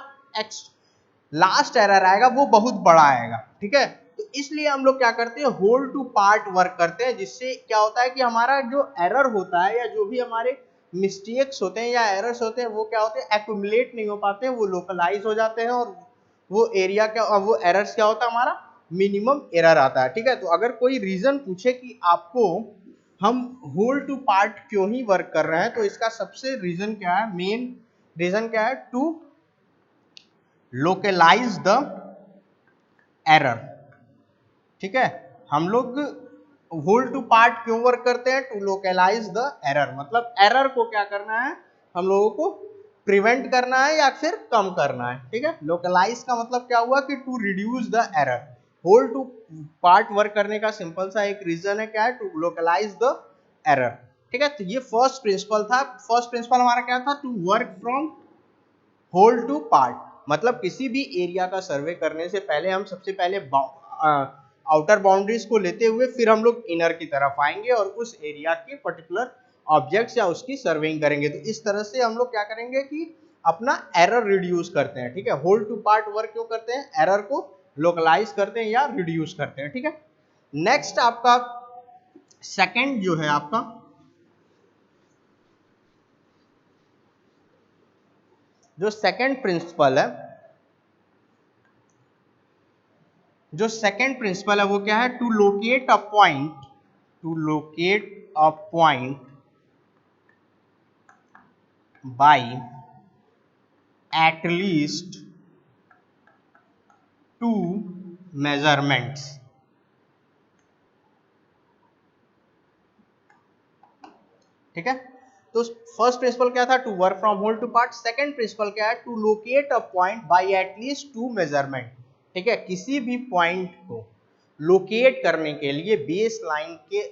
लास्ट एरर आएगा वो बहुत बड़ा आएगा, ठीक है। तो इसलिए हम लोग क्या करते हैं, होल टू पार्ट वर्क करते हैं, जिससे क्या होता है कि हमारा जो एरर होता है या जो भी हमारे मिस्टेक्स होते हैं या एरर्स होते हैं वो क्या होते हैं, एक्यूमुलेट नहीं हो पाते हैं, वो लोकलाइज हो जाते हैं और वो एरिया क्या, वो एरर्स क्या होता है, हमारा मिनिमम एरर आता है, ठीक है। तो अगर कोई रीजन पूछे कि आपको हम होल टू पार्ट क्यों ही वर्क कर रहे हैं, तो इसका सबसे रीजन क्या है, मेन रीजन क्या है, टू लोकलाइज द एरर, ठीक है। हम लोग होल टू पार्ट क्यों वर्क करते हैं, टू लोकलाइज द एरर, मतलब एरर को क्या करना है, हम लोगों को प्रिवेंट करना है या फिर कम करना है, ठीक है। लोकलाइज का मतलब क्या हुआ कि to reduce the error. Whole to part work करने का सिंपल सा एक रीजन है, क्या है, टू लोकलाइज द एरर, ठीक है। तो ये फर्स्ट प्रिंसिपल था। फर्स्ट प्रिंसिपल हमारा क्या था, to work from whole to part, मतलब किसी भी एरिया का सर्वे करने से पहले हम सबसे पहले आउटर बाउंड्रीज को लेते हुए फिर हम लोग इनर की तरफ आएंगे और उस एरिया के पर्टिकुलर ऑब्जेक्ट्स या उसकी सर्वेइंग करेंगे। तो इस तरह से हम लोग क्या करेंगे कि अपना एरर रिड्यूस करते हैं, ठीक है। होल टू पार्ट वर्क क्यों करते हैं, एरर को लोकलाइज करते हैं या रिड्यूस करते हैं, ठीक है। नेक्स्ट आपका सेकंड जो है आपका, जो सेकंड प्रिंसिपल है, जो सेकंड प्रिंसिपल है वो क्या है, to locate a point, to locate a point by at least 2 measurements, ठीक है। तो फर्स्ट प्रिंसिपल क्या था, to work from whole to part. Second principle क्या है, to locate a point by at least 2 measurement, ठीक है। किसी भी पॉइंट को लोकेट करने के लिए बेस लाइन के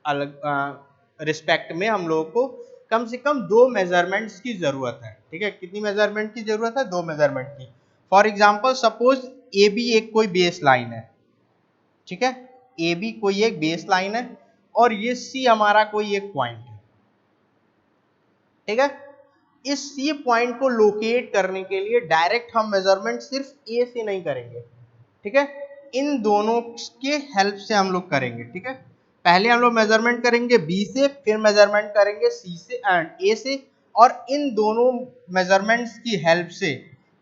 अलग रिस्पेक्ट में हम लोगों को कम से कम 2 मेजरमेंट्स की जरूरत है। ठीक है, कितनी मेजरमेंट की जरूरत है? 2 मेजरमेंट की। For example suppose A B एक कोई बेस लाइन है, ठीक है, ए बी कोई एक बेस लाइन है और ये सी हमारा कोई एक पॉइंट है। ठीक है, इस सी पॉइंट को लोकेट करने के लिए डायरेक्ट हम मेजरमेंट सिर्फ ए से नहीं करेंगे, ठीक है, इन दोनों के हेल्प से हम लोग करेंगे। ठीक है, पहले हम लोग मेजरमेंट करेंगे बी से, फिर मेजरमेंट करेंगे सी से एंड ए से, और इन दोनों मेजरमेंट्स की हेल्प से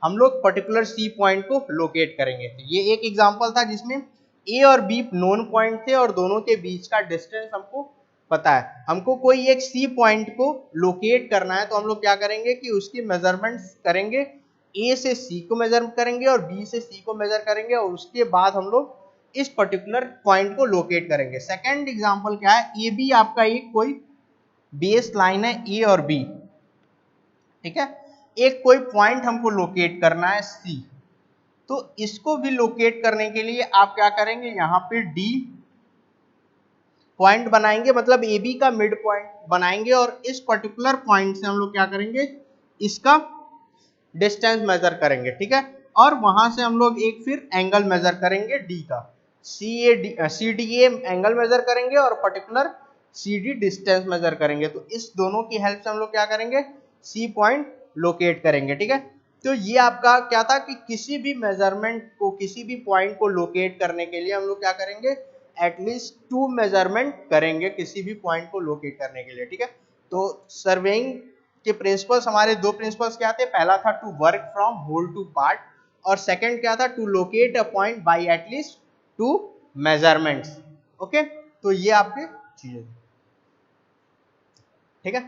हम लोग पर्टिकुलर सी पॉइंट को लोकेट करेंगे। तो ये एक एग्जांपल था जिसमें ए और बी नोन पॉइंट थे और दोनों के बीच का डिस्टेंस हमको पता है। हमको कोई एक सी पॉइंट को लोकेट करना है तो हम लोग क्या करेंगे कि उसकी मेजरमेंट्स करेंगे, ए से सी को मेजर करेंगे और बी से सी को मेजर करेंगे और उसके बाद हम लोग इस पर्टिकुलर पॉइंट को लोकेट करेंगे। सेकंड एग्जांपल क्या है, ए बी आपका एक कोई बेस लाइन है ए और बी, ठीक है, एक कोई पॉइंट हमको लोकेट करना है सी, तो इसको भी लोकेट करने के लिए आप क्या करेंगे, यहाँ पे डी पॉइंट बनाएंगे, मतलब ए बी का मिड पॉइंट बनाएंगे और इस पर्टिकुलर पॉइंट से हम लोग क्या करेंगे, इसका डिस्टेंस मेजर करेंगे। ठीक है, और वहां से हम लोग एक फिर एंगल मेजर करेंगे डी का, C D A angle measure करेंगे और particular C D distance measure करेंगे। तो इस दोनों की हेल्प से हम लोग क्या करेंगे, सी पॉइंट लोकेट करेंगे। ठीक है, तो ये आपका क्या था कि किसी भी मेजरमेंट को, किसी भी पॉइंट को लोकेट करने के लिए हम लोग क्या करेंगे, एटलीस्ट 2 मेजरमेंट करेंगे किसी भी पॉइंट को लोकेट करने के लिए। ठीक है, तो सर्वेइंग के प्रिंसिपल्स, हमारे 2 प्रिंसिपल्स क्या थे, पहला था to work from whole to part और सेकंड क्या था, to locate a point by at least 2 measurements. Okay, तो ये आपके चीजें, ठीक है,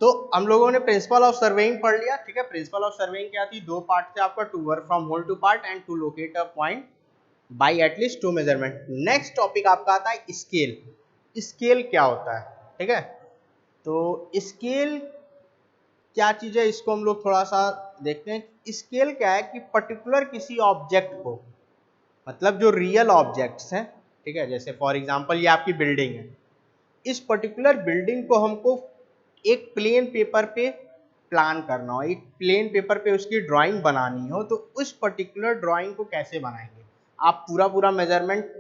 तो हम लोगों ने प्रिंसिपल ऑफ सर्वेइंग पढ़ लिया। ठीक है, प्रिंसिपल ऑफ सर्वेइंग क्या थी, 2 पार्ट थे आपका, to work from whole to part and to locate a point by at least 2 measurement. Next topic आपका आता है स्केल। स्केल क्या होता है? ठीक है, तो स्केल क्या चीज है, इसको हम लोग थोड़ा सा देखते हैं। स्केल क्या है कि पर्टिकुलर किसी ऑब्जेक्ट को, मतलब जो रियल ऑब्जेक्ट्स हैं, ठीक है, जैसे फॉर एग्जांपल ये आपकी बिल्डिंग है, इस पर्टिकुलर बिल्डिंग को हमको एक प्लेन पेपर पे प्लान करना हो, एक प्लेन पेपर पे उसकी ड्राइंग बनानी हो, तो उस पर्टिकुलर ड्राइंग को कैसे बनाएंगे? आप पूरा पूरा मेजरमेंट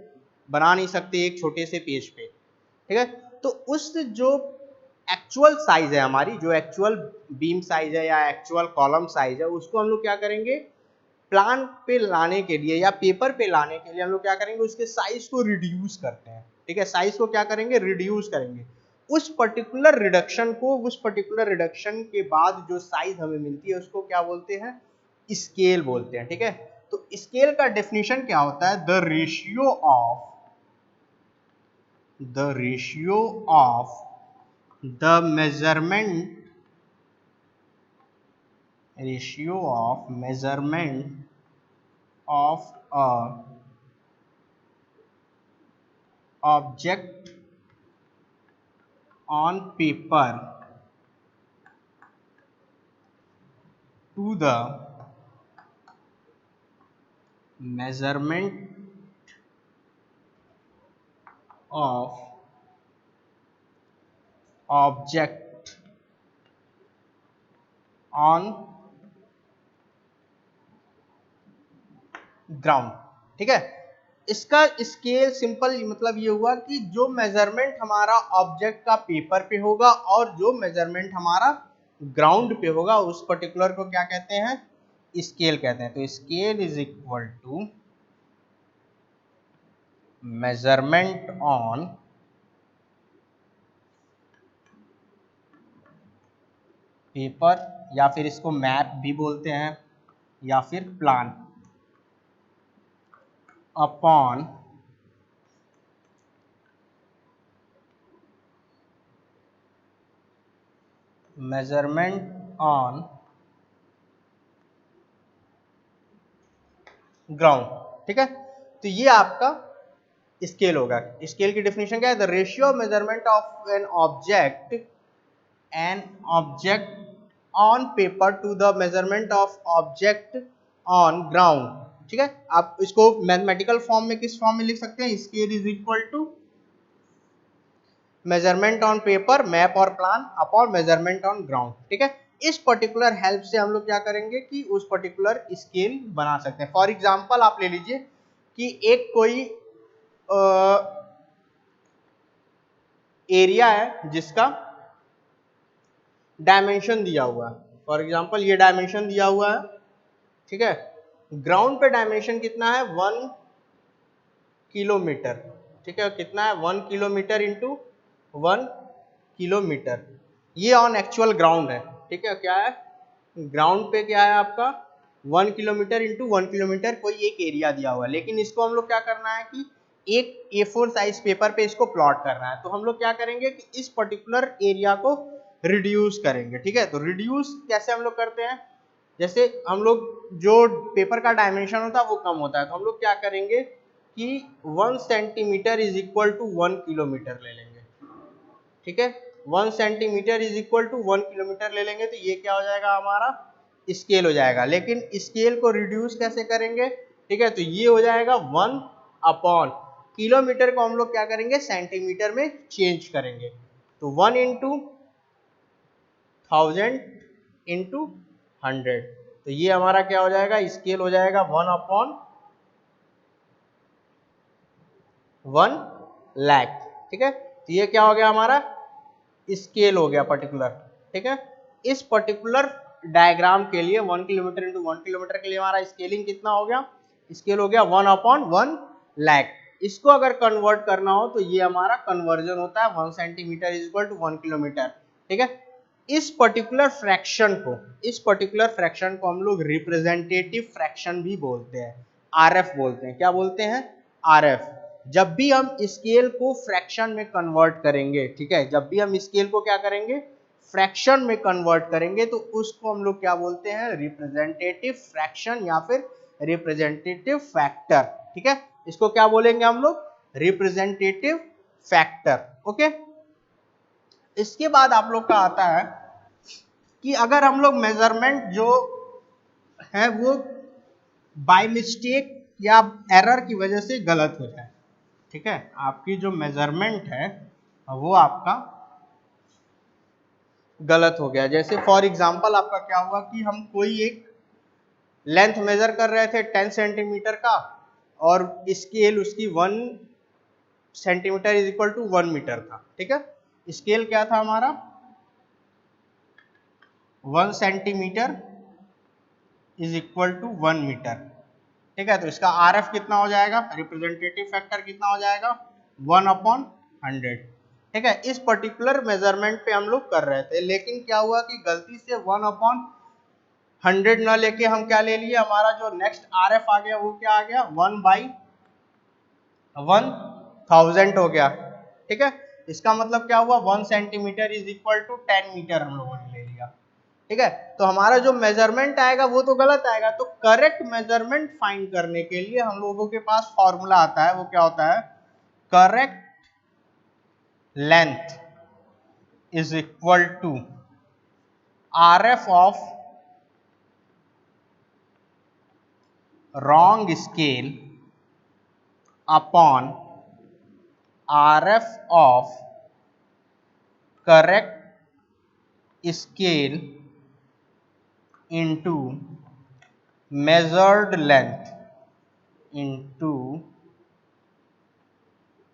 बना नहीं सकते एक छोटे से पेज पे। ठीक है, तो उस जो एक्चुअल साइज है हमारी, जो एक्चुअल बीम साइज है या एक्चुअल कॉलम साइज है, उसको हम लोग क्या करेंगे, प्लान पे लाने के लिए या पेपर पे लाने के लिए हम लोग क्या करेंगे, उसके साइज को रिड्यूस करते हैं। ठीक है, साइज को क्या करेंगे, रिड्यूस करेंगे। उस पर्टिकुलर रिडक्शन को, उस पर्टिकुलर रिडक्शन के बाद जो साइज हमें मिलती है उसको क्या बोलते हैं, स्केल बोलते हैं। ठीक है, तो स्केल का डेफिनेशन क्या होता है, the ratio of the measurement of a object on paper to the measurement of object on ground. ठीक है, इसका स्केल सिंपल मतलब ये हुआ कि जो मेजरमेंट हमारा ऑब्जेक्ट का पेपर पे होगा और जो मेजरमेंट हमारा ग्राउंड पे होगा, उस पर्टिकुलर को क्या कहते हैं, स्केल कहते हैं। तो scale is equal to measurement on paper, या फिर इसको मैप भी बोलते हैं, या फिर plan upon measurement on ground. ठीक है, तो ये आपका स्केल होगा। स्केल की डेफिनेशन क्या है, the ratio measurement of an object on paper two the measurement of object on ground. ठीक है, आप इसको मैथमेटिकल फॉर्म में किस फॉर्म में लिख सकते हैं, scale is equal to measurement on paper, map और plan upon measurement on ground. ठीक है, इस पर्टिकुलर हेल्प से हम लोग क्या करेंगे कि उस पर्टिकुलर स्केल बना सकते हैं। फॉर एग्जांपल आप ले लीजिए कि एक कोई एरिया है जिसका डायमेंशन दिया हुआ है। फॉर एग्जांपल ये डायमेंशन दिया हुआ है, ठीक है। ग्राउंड पे डायमेंशन कितना है, 1 किलोमीटर। ठीक है, कितना है, 1 किलोमीटर इंटू 1 किलोमीटर। ये ऑन एक्चुअल ग्राउंड है। ठीक है, क्या है, ग्राउंड पे क्या है आपका 1 किलोमीटर इंटू 1 किलोमीटर कोई एक एरिया दिया हुआ है। लेकिन इसको हम लोग क्या करना है कि एक A4 साइज पेपर पे इसको प्लॉट करना है। तो हम लोग क्या करेंगे कि इस पर्टिकुलर एरिया को रिड्यूस करेंगे। ठीक है, तो रिड्यूस कैसे हम लोग करते हैं, जैसे हम लोग जो पेपर का डायमेंशन होता है वो कम होता है, तो हम लोग क्या करेंगे कि 1 centimetre is equal to 1 kilometre ले लेंगे। ठीक है, 1 centimetre is equal to 1 kilometre ले लेंगे, तो ये क्या हो जाएगा हमारा स्केल हो जाएगा। लेकिन स्केल को रिड्यूस कैसे करेंगे, ठीक है, तो ये हो जाएगा 1 अपॉन किलोमीटर को हम लोग क्या करेंगे सेंटीमीटर में चेंज करेंगे। तो 1 इंटू 1000 इंटू 100, तो ये हमारा क्या हो जाएगा, स्केल हो जाएगा 1 अपॉन 1 लाख। ठीक है, तो ये क्या हो गया हमारा स्केल हो गया पर्टिकुलर। ठीक है, इस पर्टिकुलर डायग्राम के लिए 1 किलोमीटर इंटू 1 किलोमीटर के लिए हमारा स्केलिंग कितना हो गया, स्केल हो गया 1 अपॉन 1 लाख। इसको अगर कन्वर्ट करना हो तो ये हमारा कन्वर्जन होता है 1 centimetre is equal to 1 kilometre. ठीक है, इस पर्टिकुलर फ्रैक्शन को हम लोग रिप्रेजेंटेटिव फ्रैक्शन भी बोलते हैं, आरएफ बोलते हैं। क्या बोलते हैं, आरएफ। जब भी हम स्केल को फ्रैक्शन में कन्वर्ट करेंगे, ठीक है, जब भी हम स्केल को क्या करेंगे फ्रैक्शन में कन्वर्ट करेंगे, तो उसको हम लोग क्या बोलते हैं, रिप्रेजेंटेटिव फ्रैक्शन या फिर रिप्रेजेंटेटिव फैक्टर। ठीक है, इसको क्या बोलेंगे हम लोग, रिप्रेजेंटेटिव फैक्टर। ओके, इसके बाद आप लोग का आता है कि अगर हम लोग मेजरमेंट जो है वो बाय मिस्टेक या एरर की वजह से गलत हो जाए। ठीक है, आपकी जो मेजरमेंट है वो आपका गलत हो गया। जैसे फॉर एग्जांपल आपका क्या हुआ कि हम कोई एक लेंथ मेजर कर रहे थे 10 सेंटीमीटर का, और स्केल उसकी 1 centimetre is equal to 1 metre था। ठीक है, स्केल क्या था हमारा 1 centimetre is equal to 1 metre. ठीक है, तो इसका आरएफ कितना हो जाएगा, रिप्रेजेंटेटिव फैक्टर कितना हो जाएगा 1 अपॉन 100। ठीक है, इस पर्टिकुलर मेजरमेंट पे हम लोग कर रहे थे, लेकिन क्या हुआ कि गलती से 1 अपॉन 100 न लेके हम क्या ले लिए, हमारा जो नेक्स्ट आरएफ आ गया वो क्या आ गया 1 बाई 1000 हो गया। ठीक है, इसका मतलब क्या हुआ 1 centimetre is equal to 10 metre हम लोगों ने ले लिया। ठीक है, तो हमारा जो मेजरमेंट आएगा वो तो गलत आएगा। तो करेक्ट मेजरमेंट फाइंड करने के लिए हम लोगों के पास फॉर्मूला आता है, वो क्या होता है, correct length is equal to RF of wrong scale upon RF of correct scale into measured length into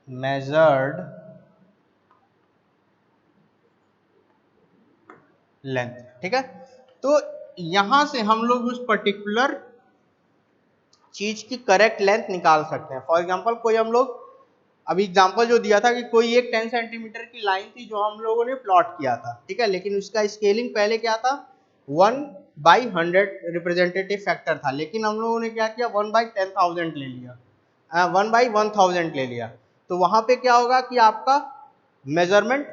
measured length। ठीक है, तो यहां से हम लोग उस पर्टिकुलर चीज की करेक्ट लेंथ निकाल सकते हैं। फॉर एग्जांपल कोई हम लोग अभी एग्जांपल जो दिया था कि कोई एक 10 सेंटीमीटर की लाइन थी जो हम लोगों ने प्लॉट किया था। ठीक है, लेकिन उसका स्केलिंग पहले क्या था 1 बाई 100 रिप्रेजेंटेटिव फैक्टर था, लेकिन हम लोगों ने क्या किया 1 बाई 10,000 ले लिया, 1 बाई 1000 ले लिया। तो वहां पे क्या होगा कि आपका मेजरमेंट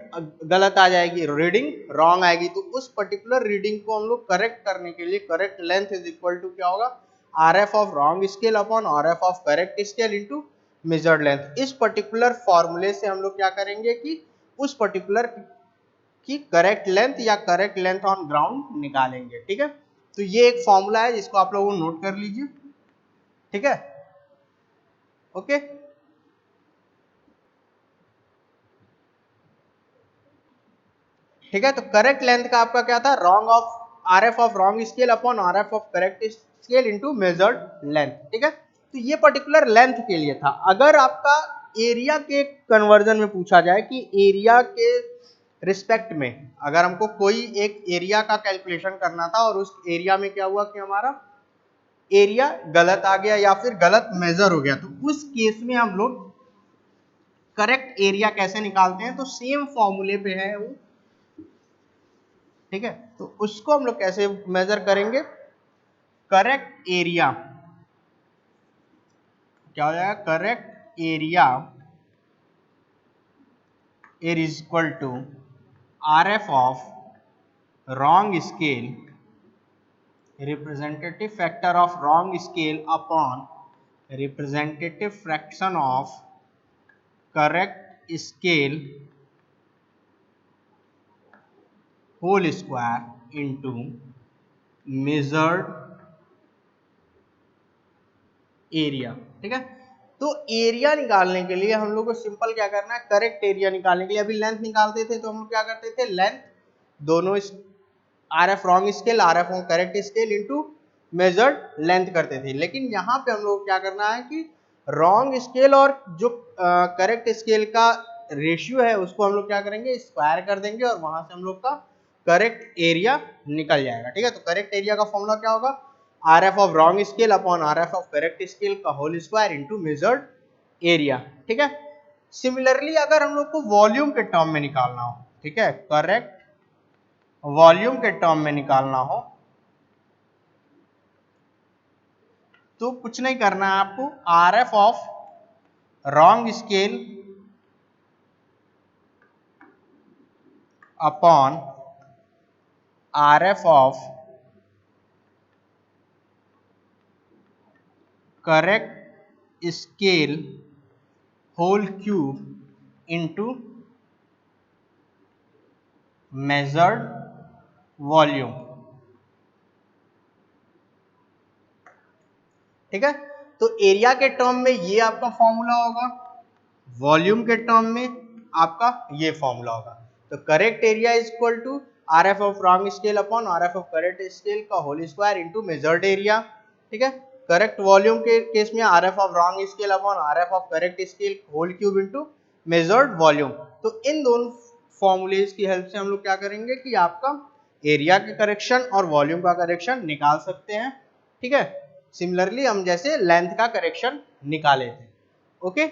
गलत आ जाएगी, रीडिंग रॉन्ग आएगी। तो उस पर्टिकुलर रीडिंग को हम लोग करेक्ट करने के लिए correct length is equal to क्या होगा, RF of wrong scale upon RF of correct scale into measured length. इस पर्टिकुलर फॉर्मूले से हम लोग क्या करेंगे कि उस पर्टिकुलर की करेक्ट लेंथ या करेक्ट लेंथ ऑन ग्राउंड निकालेंगे। ठीक है, तो ये एक फॉर्मूला है जिसको आप लोग नोट कर लीजिए। ठीक है, ओके। ठीक है, तो करेक्ट लेंथ का आपका क्या था, wrong of RF of wrong scale upon RF of correct scale into measured length. ठीक है, तो ये पर्टिकुलर लेंथ के लिए था। अगर आपका एरिया के कन्वर्जन में पूछा जाए कि एरिया के रिस्पेक्ट में अगर हमको कोई एक एरिया का कैलकुलेशन करना था और उस एरिया में क्या हुआ कि हमारा एरिया गलत आ गया या फिर गलत मेजर हो गया, तो उस केस में हम लोग करेक्ट एरिया कैसे निकालते हैं, तो सेम फॉर्मूले पे है वो। ठीक है, तो उसको हम लोग कैसे मेजर करेंगे, करेक्ट एरिया क्या हो जाएगा, correct area is equal to RF of wrong scale, representative factor of wrong scale upon representative fraction of correct scale whole square into measured area। ठीक है, तो एरिया निकालने के लिए हम लोग को सिंपल क्या करना है, करेक्ट एरिया निकालने के लिए अभी लेंथ निकालते थे तो हम लोग क्या करते थे, लेंथ दोनों RF wrong scale RF correct scale into measured length करते थे। लेकिन यहाँ पे हम लोग क्या करना है कि रॉन्ग स्केल और जो करेक्ट स्केल का रेशियो है उसको हम लोग क्या करेंगे, स्क्वायर कर देंगे और वहां से हम लोग का करेक्ट एरिया निकल जाएगा। ठीक है, तो करेक्ट एरिया का फॉर्मूला क्या होगा, RF of wrong scale upon RF of correct scale का whole square into measured area. ठीक है, सिमिलरली अगर हम लोग को वॉल्यूम के टर्म में निकालना हो, ठीक है, करेक्ट वॉल्यूम के टर्म में निकालना हो तो कुछ नहीं करना है आपको, RF of wrong scale upon RF of correct scale whole cube into measured volume. ठीक है, तो एरिया के टर्म में ये आपका फॉर्मूला होगा, वॉल्यूम के टर्म में आपका ये फॉर्मूला होगा। तो correct area is equal to RF of wrong scale upon RF of correct scale का whole square into measured area. ठीक है, करेक्ट वॉल्यूम के केस में RF of wrong scale upon RF of correct scale whole cube into measured volume. तो इन दोनों formulas की help से हम लोग क्या करेंगे कि आपका एरिया के करेक्शन और वॉल्यूम का करेक्शन निकाल सकते हैं। ठीक है, सिमिलरली हम जैसे लेंथ का करेक्शन निकाले थे। ओके।